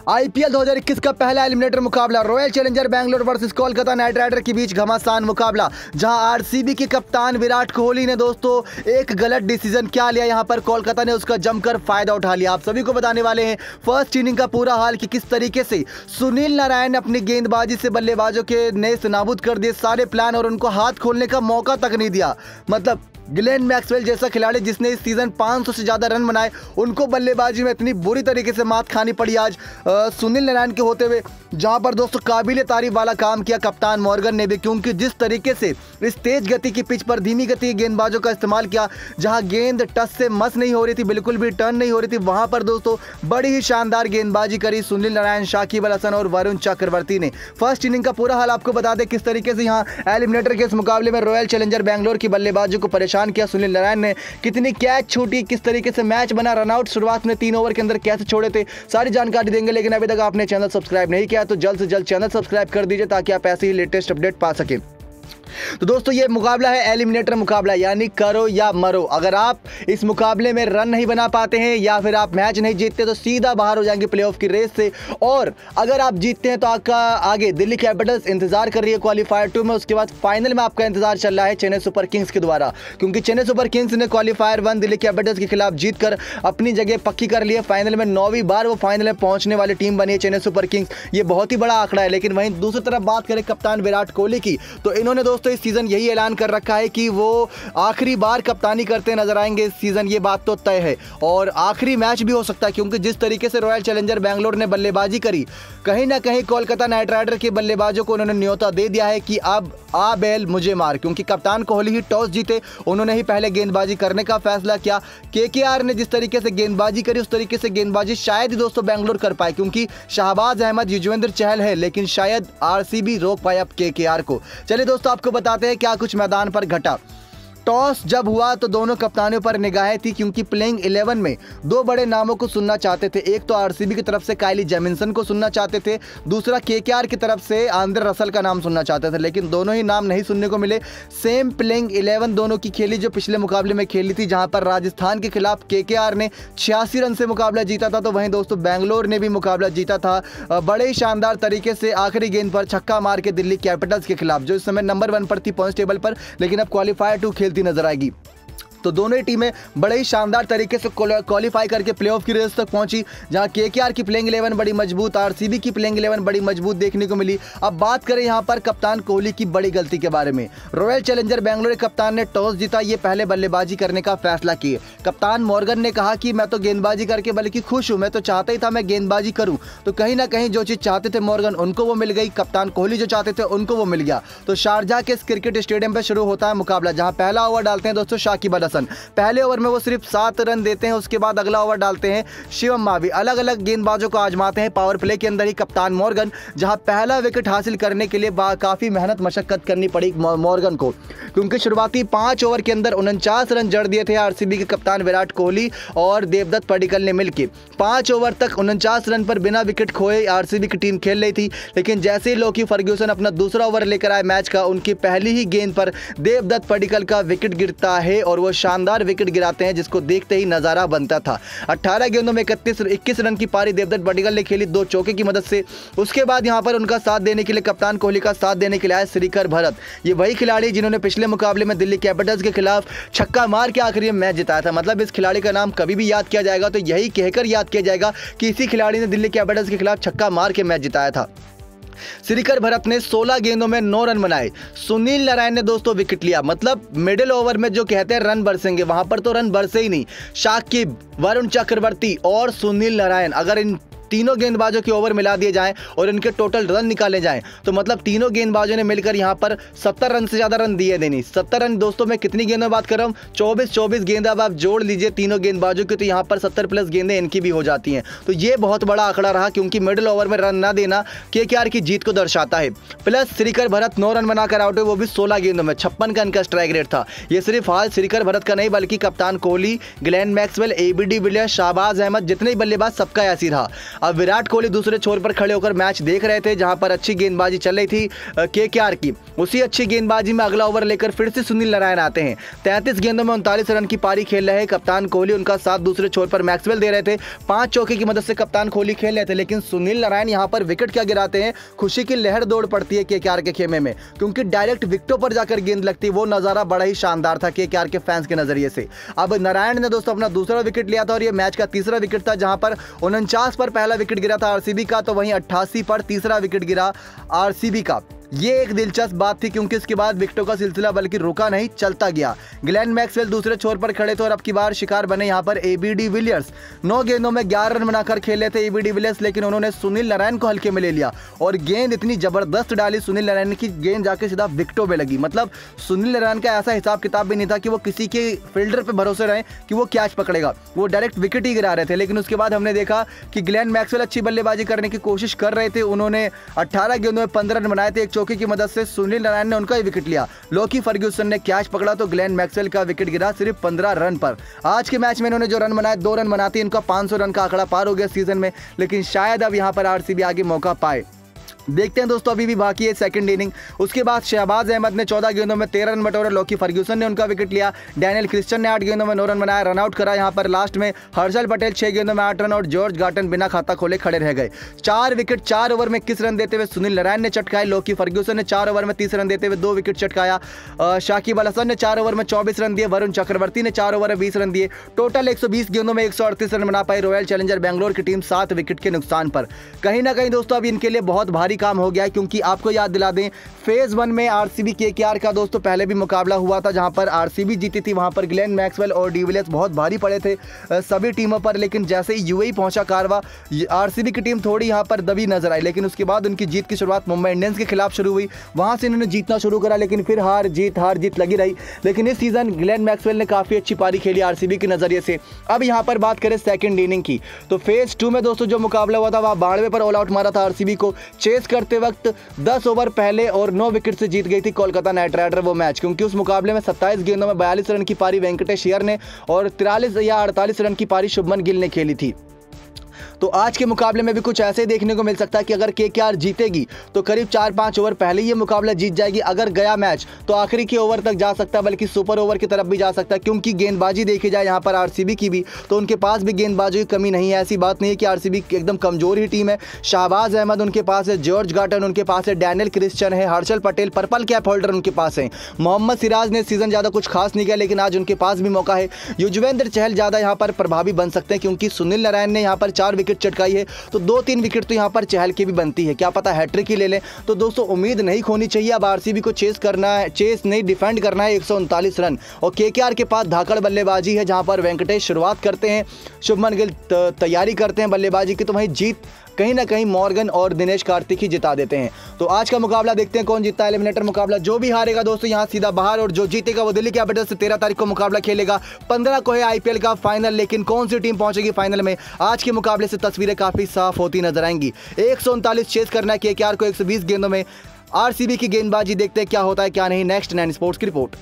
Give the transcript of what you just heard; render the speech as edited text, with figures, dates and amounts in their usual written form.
IPL 2021 का पहला eliminator मुकाबला Royal Challenger Bangalore versus Kolkata Knight Rider के बीच घमासान मुकाबला, जहां आरसीबी के कप्तान विराट कोहली ने दोस्तों एक गलत डिसीजन क्या लिया, यहां पर कोलकाता ने उसका जमकर फायदा उठा लिया। आप सभी को बताने वाले हैं फर्स्ट इनिंग का पूरा हाल कि किस तरीके से सुनील नारायण ने अपनी गेंदबाजी से बल्लेबाजों के नेस्त नाबूद कर दिए सारे प्लान और उनको हाथ खोलने का मौका तक नहीं दिया। मतलब ग्लेन मैक्सवेल जैसा खिलाड़ी जिसने इस सीजन 500 से ज़्यादा रन बनाए, उनको बल्लेबाजी में इतनी बुरी तरीके से मात खानी पड़ी आज सुनील नारायण के होते हुए, जहां पर दोस्तों काबिल तारीफ वाला काम किया कप्तान मॉर्गन ने भी, क्योंकि जिस तरीके से इस तेज गति की पिच पर धीमी गति के गेंदबाजों का इस्तेमाल किया, जहां गेंद टच से मस नहीं हो रही थी, बिल्कुल भी टर्न नहीं हो रही थी, वहां पर दोस्तों बड़ी ही शानदार गेंदबाजी करी सुनील नारायण, शाकिब अल हसन और वरुण चक्रवर्ती ने। फर्स्ट इनिंग का पूरा हाल आपको बता दें किस तरीके से यहाँ एलिमिनेटर के इस मुकाबले में रॉयल चैलेंजर बैंगलोर की बल्लेबाजों को परेशान किया सुनील नारायण ने, कितनी कैच छूटी, किस तरीके से मैच बना, रनआउट शुरुआत में 3 ओवर के अंदर कैसे छोड़े थे, सारी जानकारी देंगे। लेकिन अभी तक आपने चैनल सब्सक्राइब नहीं किया तो जल्द से जल्द चैनल सब्सक्राइब कर दीजिए ताकि आप ऐसे ही लेटेस्ट अपडेट पा सकें। तो दोस्तों ये मुकाबला है एलिमिनेटर मुकाबला, यानी करो या मरो। अगर आप इस मुकाबले में रन नहीं बना पाते हैं या फिर आप मैच नहीं जीतते तो सीधा बाहर हो जाएंगे प्लेऑफ की रेस से, और अगर आप जीतते हैं तो आपका आगे दिल्ली कैपिटल्स इंतजार कर रही है क्वालीफायर 2 में, उसके बाद फाइनल में आपका इंतजार चल रहा है चेन्नई सुपर किंग्स के द्वारा, क्योंकि चेन्नई सुपर किंग्स ने क्वालीफायर 1 दिल्ली कैपिटल्स के खिलाफ जीतकर अपनी जगह पक्की कर ली है। फाइनल में 9वीं बार वो फाइनल में पहुंचने वाली टीम बनी है चेन्नई सुपर किंग्स, ये बहुत ही बड़ा आंकड़ा है। लेकिन वहीं दूसरी तरफ बात करें कप्तान विराट कोहली की, तो इन्होंने दोस्तों इस सीजन यही ऐलान कर रखा है कि वो आखिरी बार कप्तानी करते नजर आएंगे इस सीजन, ये बात तो तय है, और आखिरी मैच भी हो सकता है, क्योंकि जिस तरीके से रॉयल चैलेंजर बैंगलोर ने बल्लेबाजी करी, कहीं ना कहीं कोलकाता नाइट राइडर के बल्लेबाजों को उन्होंने न्योता दे दिया है कि अब आ बैल मुझे मार, क्योंकि कप्तान कोहली ही टॉस जीते, उन्होंने ही पहले गेंदबाजी करने का फैसला किया। केकेआर ने जिस तरीके से गेंदबाजी करी उस तरीके से गेंदबाजी शायद ही दोस्तों बैंगलोर कर पाए, क्योंकि शाहबाज अहमद, युजवेंद्र चहल है, लेकिन शायद आरसीबी रोक पाए अब केकेआर को। चलिए दोस्तों आपको बताते हैं क्या कुछ मैदान पर घटा। टॉस जब हुआ तो दोनों कप्तानों पर निगाहें थी, क्योंकि प्लेइंग 11 में 2 बड़े नामों को सुनना चाहते थे। एक तो आरसीबी की तरफ से काइली जेमिसन को सुनना चाहते थे, दूसरा केकेआर की तरफ से आंद्रे रसल का नाम सुनना चाहते थे, लेकिन दोनों ही नाम नहीं सुनने को मिले। सेम प्लेइंग 11 दोनों की खेली जो पिछले मुकाबले में खेली थी, जहां पर राजस्थान के खिलाफ केकेआर ने 86 रन से मुकाबला जीता था, तो वहीं दोस्तों बैंगलोर ने भी मुकाबला जीता था बड़े ही शानदार तरीके से आखिरी गेंद पर छक्का मार के दिल्ली कैपिटल्स के खिलाफ, जो इस समय नंबर 1 पर थी पॉइंट्स टेबल पर, लेकिन अब क्वालीफायर 2 खेलती नजर आएगी। तो दोनों ही टीमें बड़े ही शानदार तरीके से क्वालिफाई करके प्लेऑफ की रेस तक पहुंची, जहां केकेआर की प्लेइंग 11 बड़ी मजबूत, आरसीबी की प्लेइंग 11 बड़ी मजबूत देखने को मिली। अब बात करें यहां पर कप्तान कोहली की बड़ी गलती के बारे में। रॉयल चैलेंजर बैंगलोर के कप्तान ने टॉस जीता, ये पहले बल्लेबाजी करने का फैसला किए। कप्तान मॉर्गन ने कहा कि मैं तो गेंदबाजी करके बल्कि खुश हूं, मैं तो चाहता ही था मैं गेंदबाजी करूं। तो कहीं ना कहीं जो चीज चाहते थे मॉर्गन, उनको वो मिल गई, कप्तान कोहली जो चाहते थे उनको वो मिल गया। तो शारजाह के इस क्रिकेट स्टेडियम पर शुरू होता है मुकाबला, जहां पहला ओवर डालते हैं दोस्तों शाकिब अल हसन। पहले ओवर में वो सिर्फ 7 रन देते हैं, उसके बाद अगला ओवर डालते हैं शिवम मावी। अलग अलग गेंदबाजों को आजमाते हैं पावर प्ले के अंदर ही कप्तान मॉर्गन, जहां पहला विकेट हासिल करने के लिए काफी मेहनत मशक्कत करनी पड़ी मॉर्गन को, क्योंकि शुरुआती 5 ओवर के अंदर 49 रन जड़ दिए थे आरसीबी के कप्तान विराट कोहली और देवदत्त पडिक्कल ने मिलकर। 5 ओवर तक 49 रन पर बिना विकेट खोए आरसीबी की टीम खेल रही थी, लेकिन जैसे ही लोकी फर्ग्यूसन अपना दूसरा ओवर लेकर आए मैच का, उनकी पहली ही गेंद पर देवदत्त पडिक्कल का विकेट गिरता है और वो शानदार विकेट गिराते हैं, जिसको देखते ही नजारा बनता था। 18 गेंदों में 21 रन की पारी देवदत्त पडिक्कल ने खेली 2 चौके की मदद से। उसके बाद यहां पर उनका साथ देने के लिए, कप्तान कोहली का साथ देने के लिए आए श्रीकर भरत। ये वही खिलाड़ी जिन्होंने पिछले मुकाबले में दिल्ली कैपिटल्स के खिलाफ छक्का मार के आखिरी में मैच जिताया था। मतलब इस खिलाड़ी का नाम कभी भी याद किया जाएगा तो यही कहकर याद किया जाएगा कि इसी खिलाड़ी ने दिल्ली कैपिटल्स के खिलाफ छक्का मार के मैच जिताया था। श्रीकर भरत ने 16 गेंदों में 9 रन बनाए। सुनील नारायण ने दोस्तों विकेट लिया। मतलब मिडिल ओवर में जो कहते हैं रन बरसेंगे, वहां पर तो रन बरसे ही नहीं। शाकिब, वरुण चक्रवर्ती और सुनील नारायण, अगर इन तीनों गेंदबाजों के ओवर मिला दिए जाएं और इनके टोटल रन निकाले जाएं, तो मतलब तीनों गेंदबाजों ने मिलकर यहां पर 70 रन से ज्यादा रन दिए देनी। 70 रन दोस्तों मैं कितनी गेंदों में बात कर रहा हूं, 24 गेंद। अब आप जोड़ लीजिए तीनों गेंदबाजों की, तो यहां पर 70 प्लस गेंदें इनकी भी हो जाती हैं। तो ये बहुत बड़ा आंकड़ा रहा, क्योंकि मिडिल ओवर में रन ना देना केकेआर की जीत को दर्शाता है। प्लस श्रीकर भरत 9 रन बनाकर आउट हुए, वो भी 16 गेंदों में। 56 का इनका स्ट्राइक रेट था। ये सिर्फ हाल श्रीकर भरत का नहीं, बल्कि कप्तान Kohli, Glenn Maxwell, AB de Villiers, Shahbaz Ahmed, जितने बल्लेबाज सबका ऐसी रहा। अब विराट कोहली दूसरे छोर पर खड़े होकर मैच देख रहे थे, जहां पर अच्छी गेंदबाजी चल रही थी केकेआर की। उसी अच्छी गेंदबाजी में अगला ओवर लेकर फिर से सुनील नारायण आते हैं। 33 गेंदों में 39 रन की पारी खेल रहे हैं कप्तान कोहली, उनका साथ दूसरे छोर पर मैक्सवेल दे रहे थे। 5 चौके की मदद से कप्तान कोहली खेल रहे थे, लेकिन सुनील नारायण यहां पर विकेट क्या गिराते हैं। खुशी की लहर दौड़ पड़ती है केकेआर के खेमे में, क्योंकि डायरेक्ट विकेटों पर जाकर गेंद लगती, वो नजारा बड़ा ही शानदार था केकेआर के फैंस के नजरिए से। अब नारायण ने दोस्तों अपना दूसरा विकेट लिया था और ये मैच का तीसरा विकेट था, जहां पर 49 पर पहला विकेट गिरा था आरसीबी का, तो वहीं 88 पर तीसरा विकेट गिरा आरसीबी का। ये एक दिलचस्प बात थी, क्योंकि इसके बाद विकेटों का सिलसिला बल्कि रुका नहीं, चलता गया। ग्लेन मैक्सवेल दूसरे छोर पर खड़े थे और अब की बार शिकार बने यहां पर एबी डिविलियर्स। 9 गेंदों में 11 रन बनाकर खेले थे एबी डिविलियर्स, लेकिन उन्होंने सुनील नारायण को हल्के में ले लिया और गेंद इतनी जबरदस्त डाली सुनील नारायण की, गेंद जाके सीधा विकेटों में लगी। मतलब सुनील नारायण का ऐसा हिसाब किताब भी नहीं था कि वो किसी के फील्डर पर भरोसे रहे कि वो कैच पकड़ेगा, वो डायरेक्ट विकेट ही गिरा रहे थे। लेकिन उसके बाद हमने देखा कि ग्लेन मैक्सवेल अच्छी बल्लेबाजी करने की कोशिश कर रहे थे। उन्होंने 18 गेंदों में 15 रन बनाए थे, एक चौके की मदद से सुनील नारायण ने उनका ही विकेट लिया। लोकी फर्ग्यूसन ने कैच पकड़ा तो ग्लेन मैक्सवेल का विकेट गिरा सिर्फ 15 रन पर। आज के मैच में इन्होंने जो रन बनाए, 2 रन बनाते इनका 500 रन का आंकड़ा पार हो गया सीजन में, लेकिन शायद अब यहां पर आरसीबी आगे मौका पाए। देखते हैं दोस्तों, अभी भी बाकी है सेकंड इनिंग। उसके बाद शहबाज अहमद ने 14 गेंदों में 13 रन बटोरे, लोकी फर्ग्यूसन ने उनका विकेट लिया। डैनियल क्रिश्चियन ने 8 गेंदों में 9 रन बनाया, रन आउट करा। यहां पर लास्ट में हर्षल पटेल 6 गेंदों में 8 रन और जॉर्ज गार्टन बिना खाता खोले खड़े रह गए। 4 विकेट 4 ओवर में 21 रन देते हुए सुनील नारायण ने चटकाए। लोकी फर्ग्यूसन ने 4 ओवर में 30 रन देते हुए 2 विकेट चटकाया। शाकिब अल हसन ने 4 ओवर में 24 रन दिए। वरुण चक्रवर्ती ने 4 ओवर में 20 रन दिए। टोटल 120 गेंदों में 138 रन बना पाई रॉयल चैलेंजर बैंगलोर की टीम 7 विकेट के नुकसान पर। कहीं ना कहीं दोस्तों अब इनके लिए बहुत भारी काम हो गया है, क्योंकि आपको याद दिला दें फेज 1 में आरसीबी केकेआर का दोस्तों पहले भी मुकाबला हुआ था, जहां पर आरसीबी जीती थी। वहां पर ग्लेन मैक्सवेल और डिविलियर्स बहुत भारी पड़े थे सभी टीमों पर, लेकिन जैसे ही यूएई पहुंचा कारवा, आरसीबी की टीम थोड़ी यहां पर दबी नजर आई। लेकिन उसके बाद उनकी जीत की शुरुआत मुंबई इंडियंस के खिलाफ शुरू हुई, वहां से इन्होंने जीतना शुरू करा, लेकिन फिर हार जीत लगी रही। लेकिन इस सीजन ग्लेन मैक्सवेल ने काफी अच्छी पारी खेली आरसीबी के नजरिए से। अब यहां पर बात करें सेकंड इनिंग की, तो फेज 2 में दोस्तों जो मुकाबला हुआ था, वहां 92 पर ऑल आउट मारा था आरसीबी को। चेस करते वक्त 10 ओवर पहले और 9 विकेट से जीत गई थी कोलकाता नाइट राइडर वो मैच, क्योंकि उस मुकाबले में 27 गेंदों में 42 रन की पारी वेंकटेश अय्यर ने और 43 या 48 रन की पारी शुभमन गिल ने खेली थी। तो आज के मुकाबले में भी कुछ ऐसे देखने को मिल सकता है कि अगर केकेआर जीतेगी तो करीब 4-5 ओवर पहले ये मुकाबला जीत जाएगी। अगर गया मैच तो आखिरी के ओवर तक जा सकता है, बल्कि सुपर ओवर की तरफ भी जा सकता है, क्योंकि गेंदबाजी देखी जाए यहाँ पर आरसीबी की भी, तो उनके पास भी गेंदबाजी की कमी नहीं है। ऐसी बात नहीं है कि आरसीबी एकदम कमजोर ही टीम है। शहबाज अहमद उनके पास है, जॉर्ज गार्टन उनके पास है, डैनियल क्रिश्चियन है, Harshal Patel purple cap holder उनके पास है। मोहम्मद सिराज ने सीजन ज़्यादा कुछ खास नहीं किया, लेकिन आज उनके पास भी मौका है। युजवेंद्र चहल ज़्यादा यहाँ पर प्रभावी बन सकते हैं, क्योंकि सुनील नारायण ने यहाँ पर 4 विकेट चटकाई है, तो 2-3 विकेट तो यहां पर चहल की भी बनती है, क्या पता हैट्रिक ही ले लें। तो दोस्तों उम्मीद नहीं खोनी चाहिए। अब आरसीबी को चेस नहीं डिफेंड करना है 139 रन, और केकेआर के पास धाकड़ बल्लेबाजी है, जहां पर वेंकटेश शुरुआत करते हैं, शुभमन गिल तैयारी करते हैं बल्लेबाजी की, तो वहीं जीत कहीं ना कहीं मॉर्गन और दिनेश कार्तिक ही जिता देते हैं। तो आज का मुकाबला देखते हैं कौन जीतता है एलिमिनेटर मुकाबला। जो भी हारेगा दोस्तों यहाँ सीधा बाहर, और जो जीतेगा वो दिल्ली कैपिटल्स से 13 तारीख को मुकाबला खेलेगा। 15 को है आईपीएल का फाइनल, लेकिन कौन सी टीम पहुंचेगी फाइनल में, आज के मुकाबले से तस्वीरें काफी साफ होती नजर आएंगी। 139 चेस करना है केकेआर को 120 गेंदों में। आरसीबी की गेंदबाजी देखते हैं क्या होता है क्या नहीं। नेक्स्ट 9 स्पोर्ट्स की रिपोर्ट।